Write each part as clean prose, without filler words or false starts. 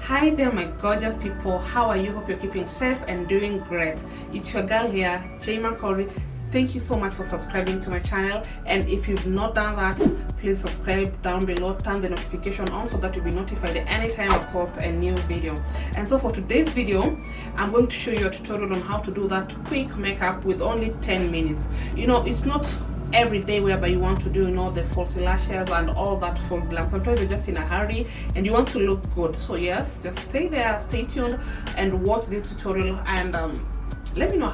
Hi there my gorgeous people, how are you? Hope you're keeping safe and doing great. It's your girl here, Makori. Thank you so much for subscribing to my channel, and if you've not done that, please subscribe down below, turn the notification on so that you'll be notified anytime I post a new video. And so for today's video, I'm going to show you a tutorial on how to do that quick makeup with only 10 minutes. You know, it's not every day whereby you want to do, you know, the false lashes and all that full glam. Sometimes you're just in a hurry and you want to look good. So yes, just stay there, stay tuned and watch this tutorial, and let me know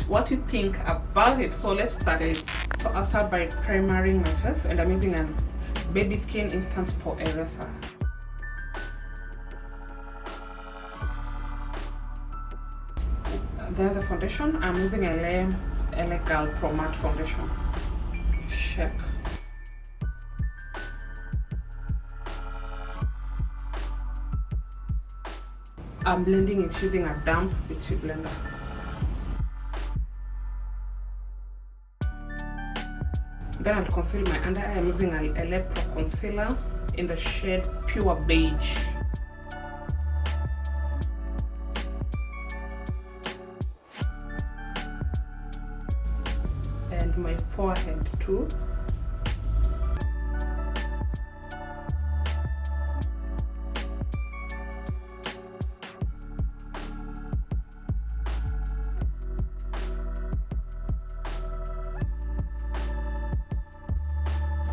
what you think about it. So let's start it. So I'll start by primering my face, and I'm using a baby skin instant pore eraser. Then the foundation, I'm using a LA Pro Matte foundation. Check. I'm blending it using a damp beauty blender. Then I'll conceal my under eye. I'm using a LA Pro concealer in the shade Pure Beige. And my forehead too.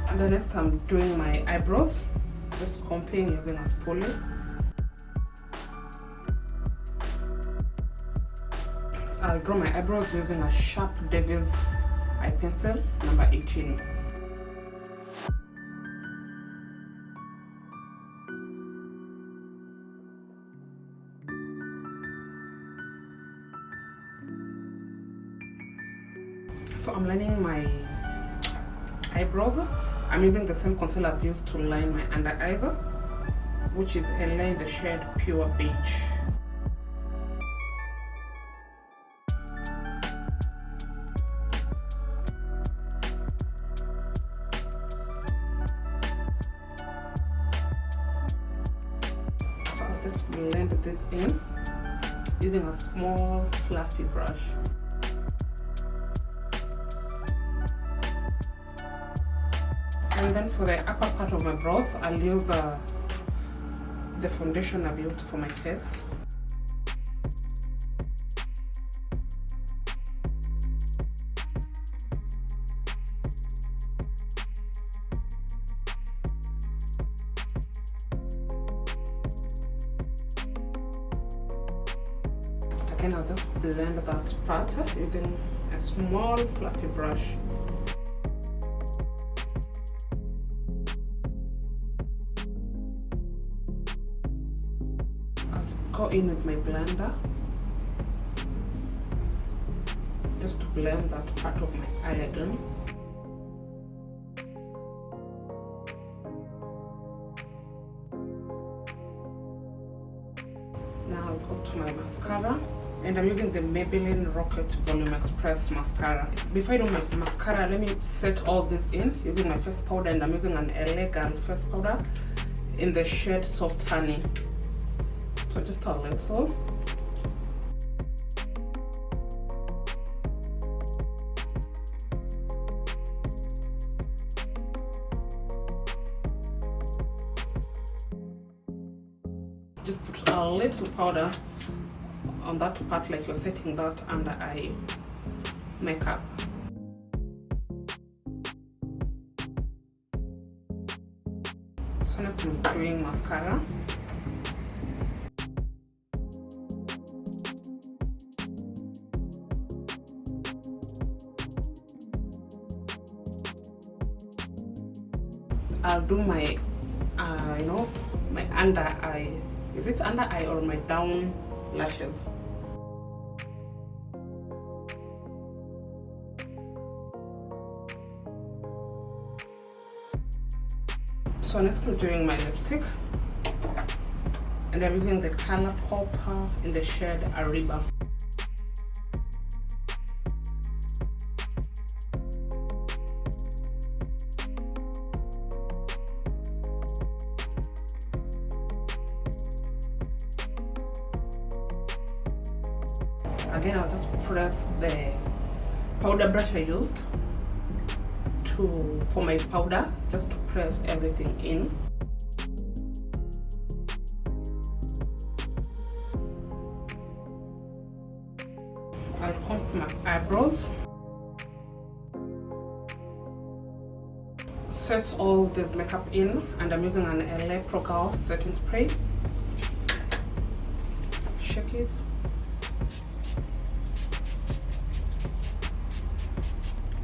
And the next I'm doing my eyebrows, just combing using a spoolie. I'll draw my eyebrows using a sharp Davis eye pencil number 18. So I'm lining my eyebrows. I'm using the same concealer I've used to line my under eyes, which is a line in the shade Pure Beige. So I'll just blend this in using a small fluffy brush. And then for the upper part of my brows, I'll use the foundation I've used for my face. Again, I'll just blend that part using a small fluffy brush. Go in with my blender just to blend that part of my eye again. Now I'll go to my mascara, and I'm using the Maybelline Rocket Volume Express mascara. Before I do my mascara, let me set all this in using my face powder, and I'm using an elegant face powder in the shade Soft Honey. So just a little. Just put a little powder on that part, like you're setting that under eye makeup. So next I'm doing mascara. I'll do my, you know, my under eye. Is it under eye or my down lashes? So next I'm doing my lipstick, and I'm using the color Popper in the shade Ariba. Again, I'll just press the powder brush I used for my powder, just to press everything in. I'll comb my eyebrows, set all this makeup in, and I'm using an LA Pro Girl setting spray. Shake it.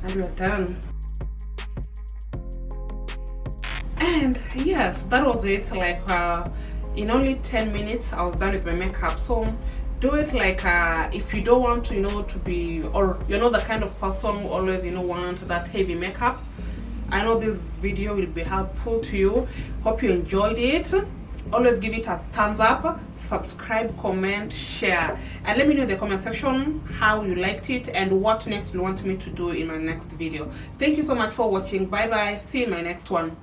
And we're done. And yes, that was it. Like in only 10 minutes I was done with my makeup. So do it like if you don't want to, you know, to be, or you're not the kind of person who always, you know, want that heavy makeup. I know this video will be helpful to you. Hope you enjoyed it. Always give it a thumbs up, subscribe, comment, share, and let me know in the comment section how you liked it and what next you want me to do in my next video. Thank you so much for watching. Bye bye. See you in my next one.